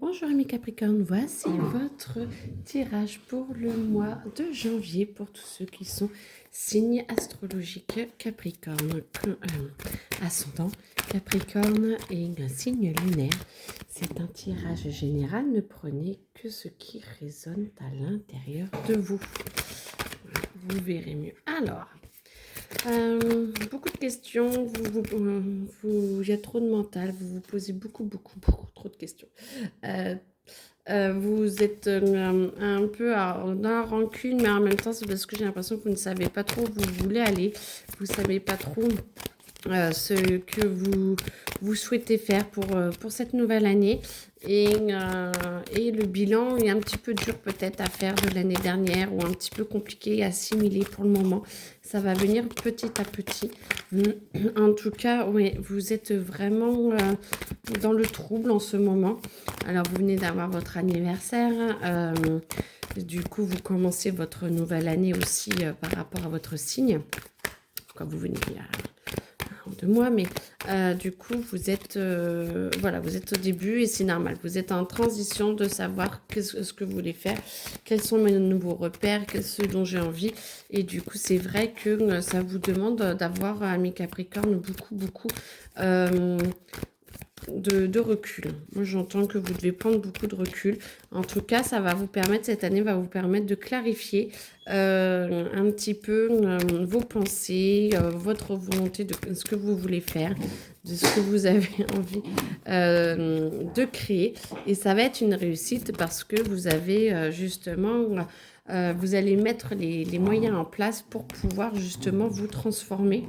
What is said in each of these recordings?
Bonjour mes Capricornes, voici votre tirage pour le mois de janvier pour tous ceux qui sont signes astrologiques Capricorne, ascendant Capricorne et un signe lunaire. C'est un tirage général, ne prenez que ce qui résonne à l'intérieur de vous. Vous verrez mieux. Alors, beaucoup de questions, il y a trop de mental, vous vous posez beaucoup trop de questions. Vous êtes un peu dans la rancune, mais en même temps, c'est parce que j'ai l'impression que vous ne savez pas trop où vous voulez aller. Vous ne savez pas trop ce que vous souhaitez faire pour cette nouvelle année. Et le bilan est un petit peu dur peut-être à faire de l'année dernière ou un petit peu compliqué à assimiler pour le moment. Ça va venir petit à petit. En tout cas, oui, vous êtes vraiment dans le trouble en ce moment. Alors, vous venez d'avoir votre anniversaire. Du coup, vous commencez votre nouvelle année aussi par rapport à votre signe. Quand vous venez il y a 2 mois, mais du coup, vous êtes, voilà, vous êtes au début et c'est normal. Vous êtes en transition de savoir ce que vous voulez faire, quels sont mes nouveaux repères, quels sont ce dont j'ai envie. Et du coup, c'est vrai que ça vous demande d'avoir, mes Capricornes, beaucoup de recul. Moi, j'entends que vous devez prendre beaucoup de recul. En tout cas, ça va vous permettre, cette année va vous permettre de clarifier un petit peu vos pensées, votre volonté de ce que vous voulez faire, de ce que vous avez envie de créer. Et ça va être une réussite parce que vous avez justement... vous allez mettre les moyens en place pour pouvoir justement vous transformer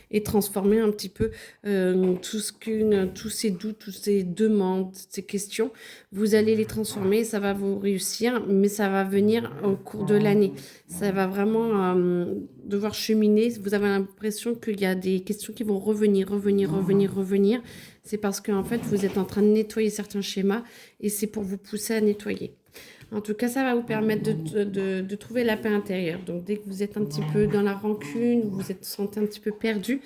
et transformer un petit peu tous ces doutes, toutes ces demandes, ces questions. Vous allez les transformer, ça va vous réussir, mais ça va venir au cours de l'année. Ça va vraiment devoir cheminer. Vous avez l'impression qu'il y a des questions qui vont revenir. C'est parce qu'en fait, vous êtes en train de nettoyer certains schémas et c'est pour vous pousser à nettoyer. En tout cas, ça va vous permettre de trouver la paix intérieure. Donc, dès que vous êtes un petit peu dans la rancune, vous êtes sentez un petit peu perdu,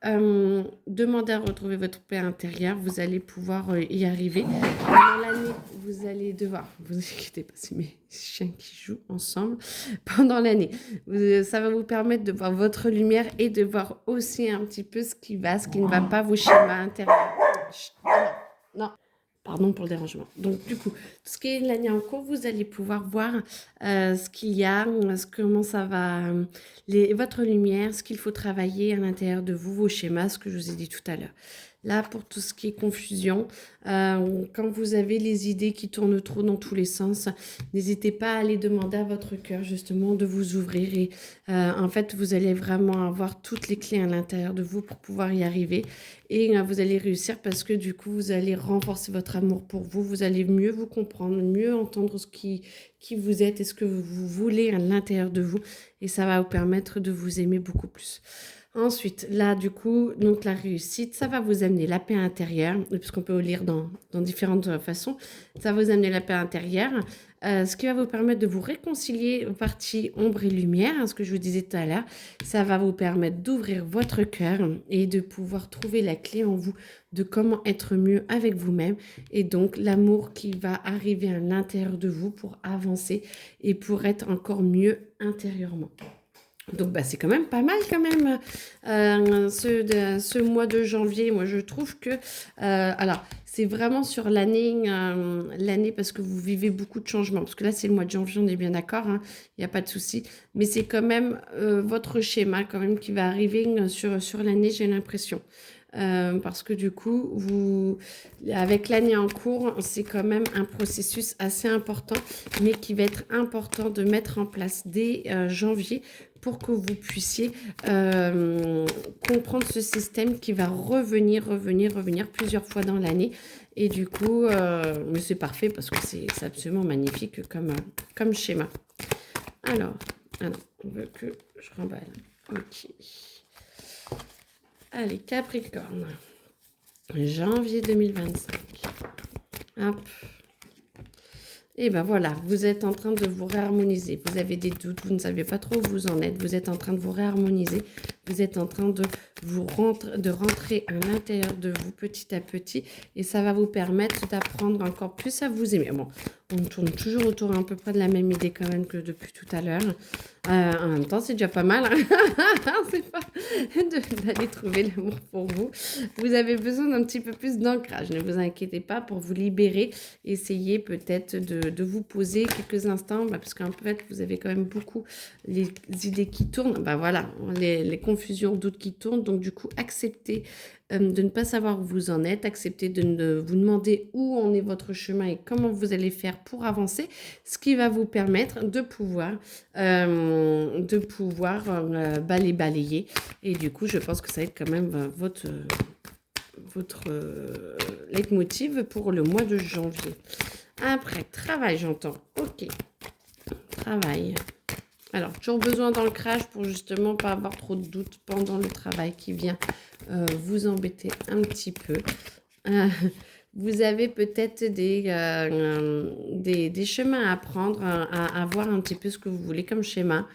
demandez à retrouver votre paix intérieure. Vous allez pouvoir y arriver. Pendant l'année, vous allez devoir, vous inquiétez pas, c'est mes chiens qui jouent ensemble. Pendant l'année, ça va vous permettre de voir votre lumière et de voir aussi un petit peu ce qui ne va pas, vos schémas intérieurs. Chut, non. Pardon pour le dérangement. Donc, du coup, tout ce qui est l'année en cours, vous allez pouvoir voir ce qu'il y a, comment ça va, votre lumière, ce qu'il faut travailler à l'intérieur de vous, vos schémas, ce que je vous ai dit tout à l'heure. Là, pour tout ce qui est confusion, quand vous avez les idées qui tournent trop dans tous les sens, n'hésitez pas à aller demander à votre cœur justement de vous ouvrir et en fait, vous allez vraiment avoir toutes les clés à l'intérieur de vous pour pouvoir y arriver et vous allez réussir parce que du coup, vous allez renforcer votre amour pour vous, vous allez mieux vous comprendre, mieux entendre qui vous êtes et ce que vous voulez à l'intérieur de vous et ça va vous permettre de vous aimer beaucoup plus. Ensuite, là, du coup, donc la réussite, ça va vous amener la paix intérieure, puisqu'on peut le lire dans différentes façons. Ça va vous amener la paix intérieure, ce qui va vous permettre de vous réconcilier aux parties ombre et lumière, hein, ce que je vous disais tout à l'heure. Ça va vous permettre d'ouvrir votre cœur et de pouvoir trouver la clé en vous de comment être mieux avec vous-même et donc l'amour qui va arriver à l'intérieur de vous pour avancer et pour être encore mieux intérieurement. Donc, bah, c'est quand même pas mal quand même ce mois de janvier. Moi, je trouve que... alors, c'est vraiment sur l'année parce que vous vivez beaucoup de changements. Parce que là, c'est le mois de janvier, on est bien d'accord, hein, il n'y a pas de souci. Mais c'est quand même votre schéma quand même qui va arriver sur l'année, j'ai l'impression. Parce que du coup, avec l'année en cours, c'est quand même un processus assez important, mais qui va être important de mettre en place dès janvier pour que vous puissiez comprendre ce système qui va revenir plusieurs fois dans l'année. Et du coup, mais c'est parfait parce que c'est absolument magnifique comme schéma. Alors, on veut que je remballe. Ok. Allez, Capricorne. Janvier 2025. Hop. Et ben voilà, vous êtes en train de vous réharmoniser. Vous avez des doutes, vous ne savez pas trop où vous en êtes. Vous êtes en train de vous réharmoniser. vous êtes en train de de rentrer à l'intérieur de vous petit à petit et ça va vous permettre d'apprendre encore plus à vous aimer. Bon, on tourne toujours autour à peu près de la même idée quand même que depuis tout à l'heure. En même temps, c'est déjà pas mal. C'est pas d'aller trouver l'amour pour vous. Vous avez besoin d'un petit peu plus d'ancrage. Ne vous inquiétez pas pour vous libérer. Essayez peut-être de vous poser quelques instants parce qu'en fait, vous avez quand même beaucoup les idées qui tournent. Voilà, les confusions, doutes qui tournent. Donc, du coup, acceptez de ne pas savoir où vous en êtes. Acceptez de vous demander où en est votre chemin et comment vous allez faire pour avancer. Ce qui va vous permettre de pouvoir les balayer. Et du coup, je pense que ça va être quand même votre leitmotiv pour le mois de janvier. Après, travail, j'entends. Ok, travail. Alors, toujours besoin d'ancrage pour justement pas avoir trop de doutes pendant le travail qui vient vous embêter un petit peu. Vous avez peut-être des chemins à prendre, à voir un petit peu ce que vous voulez comme schéma.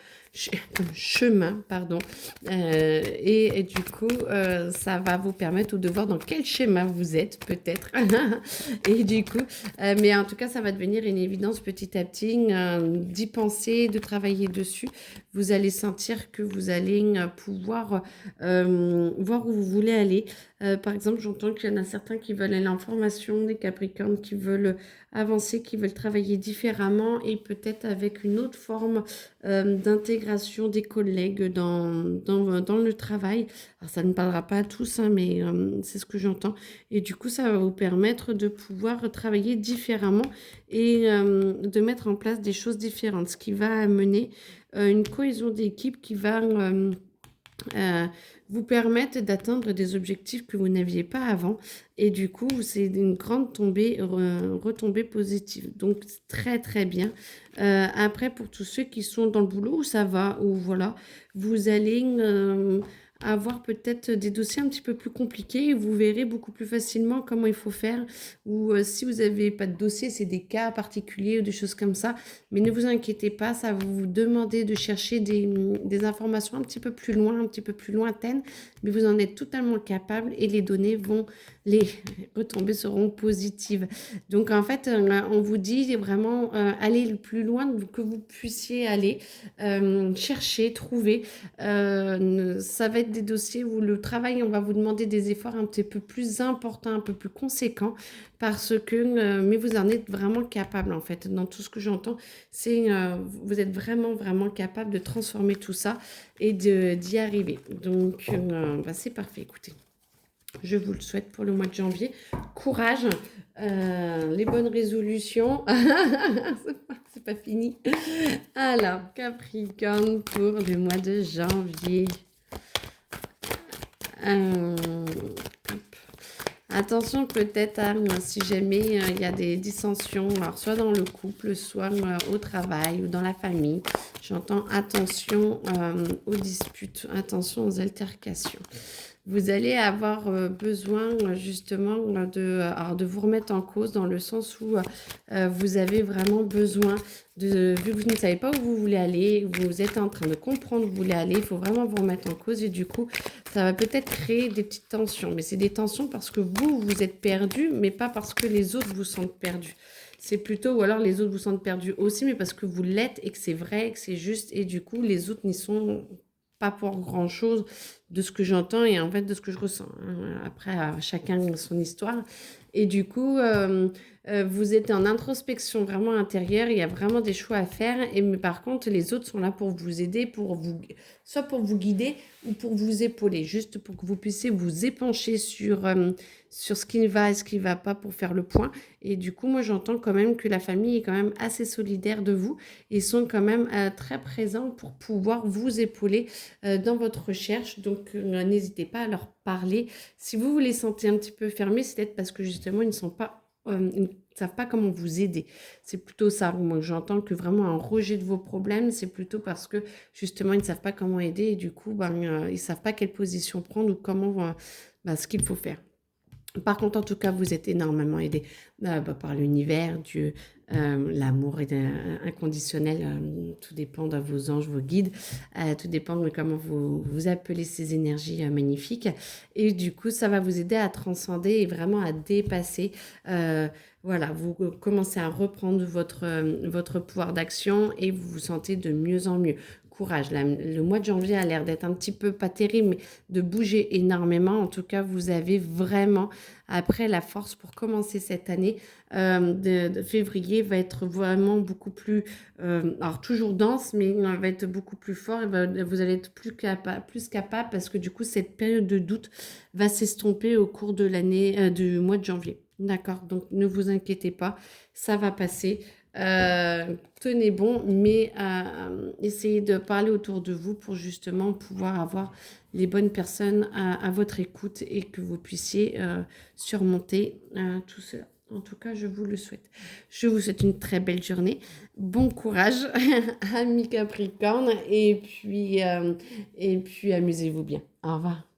Comme chemin, pardon. Et du coup, ça va vous permettre de voir dans quel schéma vous êtes, peut-être. Et du coup, mais en tout cas, ça va devenir une évidence petit à petit d'y penser, de travailler dessus. Vous allez sentir que vous allez pouvoir voir où vous voulez aller. Par exemple, j'entends qu'il y en a certains qui veulent aller en formation, des Capricornes qui veulent avancer, qui veulent travailler différemment et peut-être avec une autre forme d'intégration des collègues dans le travail. Alors, ça ne parlera pas à tous, hein, mais c'est ce que j'entends. Et du coup, ça va vous permettre de pouvoir travailler différemment et de mettre en place des choses différentes, ce qui va amener une cohésion d'équipe qui va vous permettre d'atteindre des objectifs que vous n'aviez pas avant. Et du coup, c'est une grande retombée positive. Donc, c'est très, très bien. Après, pour tous ceux qui sont dans le boulot, où ça va, où voilà, vous allez avoir peut-être des dossiers un petit peu plus compliqués et vous verrez beaucoup plus facilement comment il faut faire. Ou si vous n'avez pas de dossier, c'est des cas particuliers ou des choses comme ça. Mais ne vous inquiétez pas, ça va vous demander de chercher des informations un petit peu plus loin, un petit peu plus lointaines, mais vous en êtes totalement capable et les données les retombées seront positives. Donc en fait, on vous dit vraiment aller le plus loin que vous puissiez aller, chercher, trouver. Ça va être des dossiers où le travail, on va vous demander des efforts un petit peu plus importants, un peu plus conséquents, parce que, mais vous en êtes vraiment capable en fait. Dans tout ce que j'entends, c'est vous êtes vraiment, vraiment capable de transformer tout ça et d'y arriver. Donc, c'est parfait, écoutez. Je vous le souhaite pour le mois de janvier. Courage, les bonnes résolutions. C'est pas fini. Alors, Capricorne pour le mois de janvier. Hop. Attention peut-être si jamais il y a des dissensions, alors soit dans le couple, soit au travail ou dans la famille. J'entends attention aux disputes, attention aux altercations. Vous allez avoir besoin justement de vous remettre en cause dans le sens où vous avez vraiment besoin vu que vous ne savez pas où vous voulez aller, vous êtes en train de comprendre où vous voulez aller, il faut vraiment vous remettre en cause et du coup, ça va peut-être créer des petites tensions. Mais c'est des tensions parce que vous êtes perdu, mais pas parce que les autres vous sentent perdus. C'est plutôt, ou alors les autres vous sentent perdus aussi, mais parce que vous l'êtes et que c'est vrai, que c'est juste et du coup, les autres n'y sont pas pour grand-chose de ce que j'entends et en fait de ce que je ressens. Après, chacun son histoire. Et du coup, vous êtes en introspection vraiment intérieure. Il y a vraiment des choix à faire. Mais par contre, les autres sont là pour vous aider, soit pour vous guider ou pour vous épauler, juste pour que vous puissiez vous épancher sur ce qui va et ce qui ne va pas pour faire le point. Et du coup, moi, j'entends quand même que la famille est quand même assez solidaire de vous et sont quand même très présents pour pouvoir vous épauler dans votre recherche. Donc, n'hésitez pas à leur parler. Si vous vous les sentez un petit peu fermés, c'est peut-être parce que justement, ils ne savent pas comment vous aider. C'est plutôt ça. Moi, j'entends que vraiment un rejet de vos problèmes, c'est plutôt parce que justement, ils ne savent pas comment aider et du coup, ils ne savent pas quelle position prendre ou comment, ce qu'il faut faire. Par contre, en tout cas, vous êtes énormément aidé par l'univers, Dieu, l'amour est inconditionnel. Tout dépend de vos anges, vos guides. Tout dépend de comment vous appelez ces énergies magnifiques. Et du coup, ça va vous aider à transcender et vraiment à dépasser. Voilà, vous commencez à reprendre votre pouvoir d'action et vous vous sentez de mieux en mieux. Courage. Le mois de janvier a l'air d'être un petit peu pas terrible, mais de bouger énormément. En tout cas, vous avez vraiment après, la force pour commencer cette année de février va être vraiment beaucoup plus, alors toujours dense, mais il va être beaucoup plus fort et vous allez être plus capable parce que du coup, cette période de doute va s'estomper au cours de l'année, du mois de janvier. D'accord? Donc, ne vous inquiétez pas, ça va passer. Tenez bon, mais essayez de parler autour de vous pour justement pouvoir avoir les bonnes personnes à votre écoute et que vous puissiez surmonter tout cela. En tout cas, je vous le souhaite. Je vous souhaite une très belle journée. Bon courage, amis Capricorne, et puis amusez-vous bien. Au revoir.